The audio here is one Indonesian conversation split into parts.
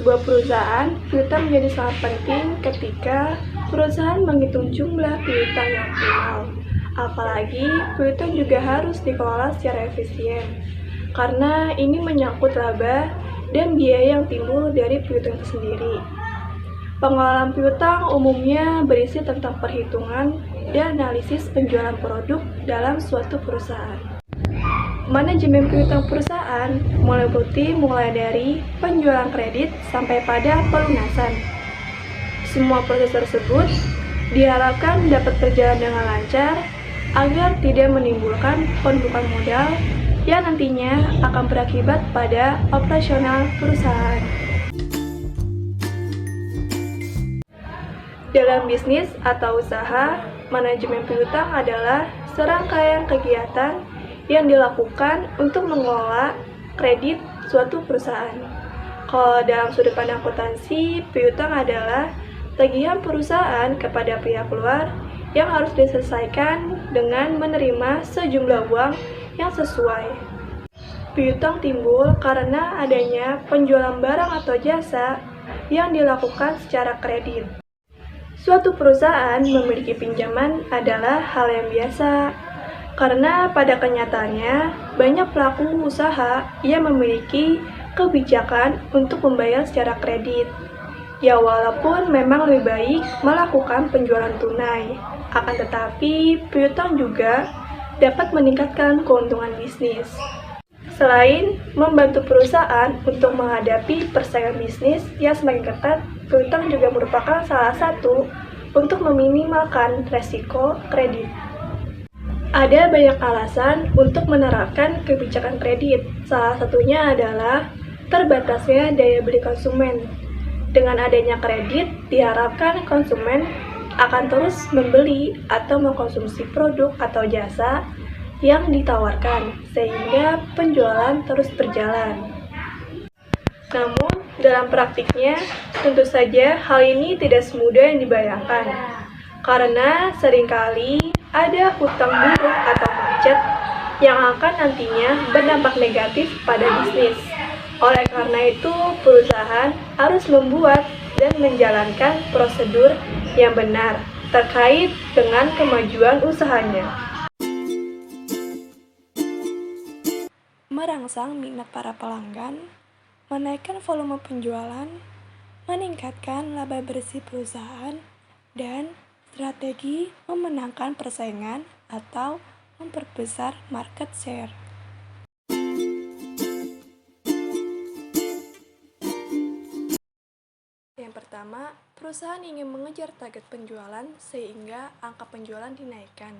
sebuah perusahaan, piutang menjadi sangat penting ketika perusahaan menghitung jumlah piutang yang optimal. Apalagi, piutang juga harus dikelola secara efisien, karena ini menyangkut laba dan biaya yang timbul dari piutang itu sendiri. Pengelolaan piutang umumnya berisi tentang perhitungan dan analisis penjualan produk dalam suatu perusahaan. Manajemen piutang perusahaan meliputi mulai dari penjualan kredit sampai pada pelunasan. Semua proses tersebut diharapkan dapat berjalan dengan lancar agar tidak menimbulkan penumpukan modal yang nantinya akan berakibat pada operasional perusahaan. Dalam bisnis atau usaha, manajemen piutang adalah serangkaian kegiatan yang dilakukan untuk mengelola kredit suatu perusahaan. Kalau dalam sudut pandang akuntansi, piutang adalah tagihan perusahaan kepada pihak luar yang harus diselesaikan dengan menerima sejumlah uang yang sesuai. Piutang timbul karena adanya penjualan barang atau jasa yang dilakukan secara kredit. Suatu perusahaan memiliki pinjaman adalah hal yang biasa, karena pada kenyataannya banyak pelaku usaha yang memiliki kebijakan untuk membayar secara kredit. Ya walaupun memang lebih baik melakukan penjualan tunai, akan tetapi piutang juga dapat meningkatkan keuntungan bisnis. Selain membantu perusahaan untuk menghadapi persaingan bisnis yang semakin ketat, piutang juga merupakan salah satu untuk meminimalkan resiko kredit. Ada banyak alasan untuk menerapkan kebijakan kredit. Salah satunya adalah terbatasnya daya beli konsumen. Dengan adanya kredit, diharapkan konsumen akan terus membeli atau mengkonsumsi produk atau jasa yang ditawarkan, sehingga penjualan terus berjalan. Namun, dalam praktiknya, tentu saja hal ini tidak semudah yang dibayangkan, karena seringkali ada hutang buruk atau macet yang akan nantinya berdampak negatif pada bisnis. Oleh karena itu, perusahaan harus membuat dan menjalankan prosedur yang benar terkait dengan kemajuan usahanya. Merangsang minat para pelanggan, menaikkan volume penjualan, meningkatkan laba bersih perusahaan, dan strategi memenangkan persaingan atau memperbesar market share. Yang pertama, perusahaan ingin mengejar target penjualan sehingga angka penjualan dinaikkan.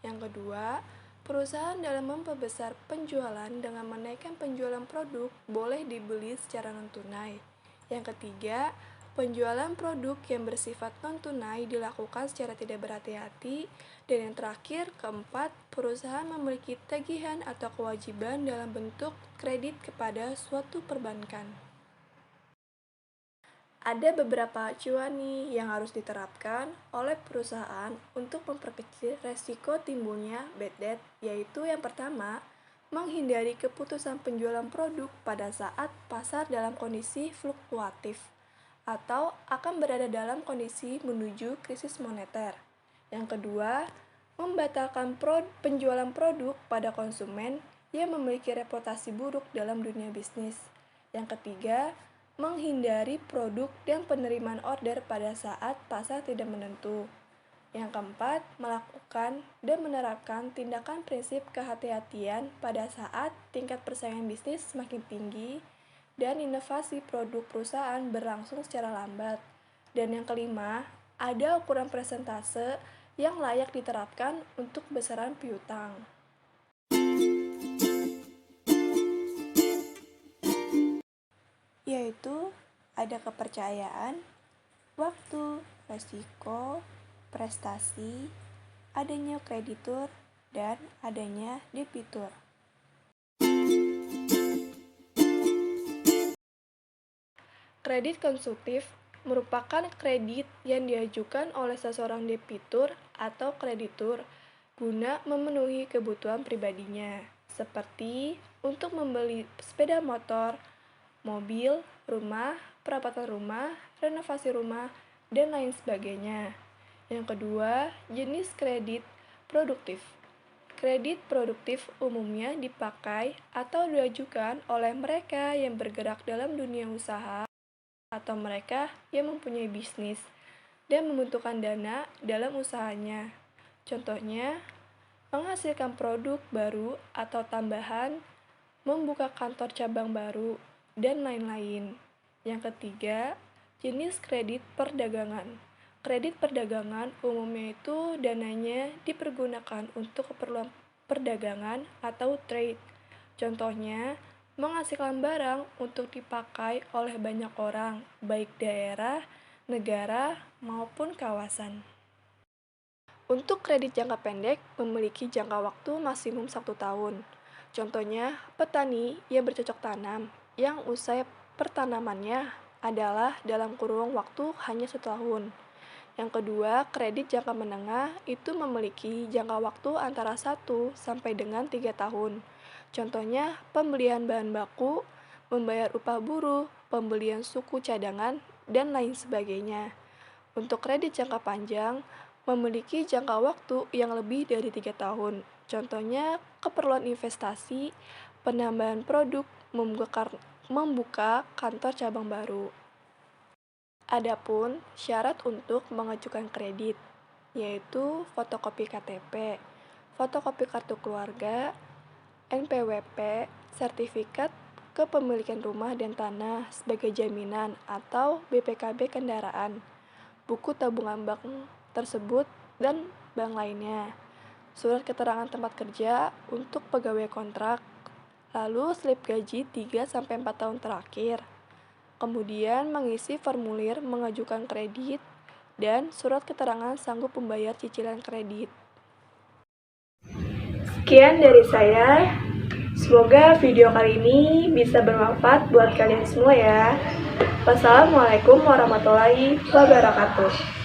Yang kedua, perusahaan dalam memperbesar penjualan dengan menaikkan penjualan produk boleh dibeli secara non-tunai. Yang ketiga, penjualan produk yang bersifat non-tunai dilakukan secara tidak berhati-hati. Dan yang terakhir, keempat, perusahaan memiliki tagihan atau kewajiban dalam bentuk kredit kepada suatu perbankan. Ada beberapa acuan nih yang harus diterapkan oleh perusahaan untuk memperkecil resiko timbulnya bad debt, yaitu yang pertama, menghindari keputusan penjualan produk pada saat pasar dalam kondisi fluktuatif atau akan berada dalam kondisi menuju krisis moneter. Yang kedua, membatalkan penjualan produk pada konsumen yang memiliki reputasi buruk dalam dunia bisnis. Yang ketiga, menghindari produk dan penerimaan order pada saat pasar tidak menentu. Yang keempat, melakukan dan menerapkan tindakan prinsip kehati-hatian pada saat tingkat persaingan bisnis semakin tinggi dan inovasi produk perusahaan berlangsung secara lambat. Dan yang kelima, ada ukuran persentase yang layak diterapkan untuk besaran piutang. Yaitu ada kepercayaan, waktu, resiko, prestasi, adanya kreditur, dan adanya debitur. Kredit konsumtif merupakan kredit yang diajukan oleh seseorang debitur atau kreditur guna memenuhi kebutuhan pribadinya, seperti untuk membeli sepeda motor, mobil, rumah, perabotan rumah, renovasi rumah, dan lain sebagainya. Yang kedua, jenis kredit produktif. Kredit produktif umumnya dipakai atau diajukan oleh mereka yang bergerak dalam dunia usaha atau mereka yang mempunyai bisnis dan membutuhkan dana dalam usahanya. Contohnya, menghasilkan produk baru atau tambahan, membuka kantor cabang baru, dan lain-lain. Yang ketiga, jenis kredit perdagangan. Kredit perdagangan umumnya itu dananya dipergunakan untuk keperluan perdagangan atau trade. Contohnya, menghasilkan barang untuk dipakai oleh banyak orang, baik daerah, negara, maupun kawasan. Untuk kredit jangka pendek memiliki jangka waktu maksimum 1 tahun. Contohnya, petani yang bercocok tanam, yang usai pertanamannya adalah dalam kurun waktu hanya 1 tahun. Yang kedua, kredit jangka menengah itu memiliki jangka waktu antara 1 sampai dengan 3 tahun. Contohnya, pembelian bahan baku, membayar upah buruh, pembelian suku cadangan, dan lain sebagainya. Untuk kredit jangka panjang, memiliki jangka waktu yang lebih dari 3 tahun. Contohnya, keperluan investasi, penambahan produk, membuka kantor cabang baru. Adapun syarat untuk mengajukan kredit, yaitu fotokopi KTP, fotokopi kartu keluarga, NPWP, sertifikat kepemilikan rumah dan tanah sebagai jaminan atau BPKB kendaraan, buku tabungan bank tersebut, dan bank lainnya, surat keterangan tempat kerja untuk pegawai kontrak, lalu slip gaji 3-4 tahun terakhir. Kemudian mengisi formulir mengajukan kredit dan surat keterangan sanggup membayar cicilan kredit. Sekian dari saya. Semoga video kali ini bisa bermanfaat buat kalian semua ya. Wassalamualaikum warahmatullahi wabarakatuh.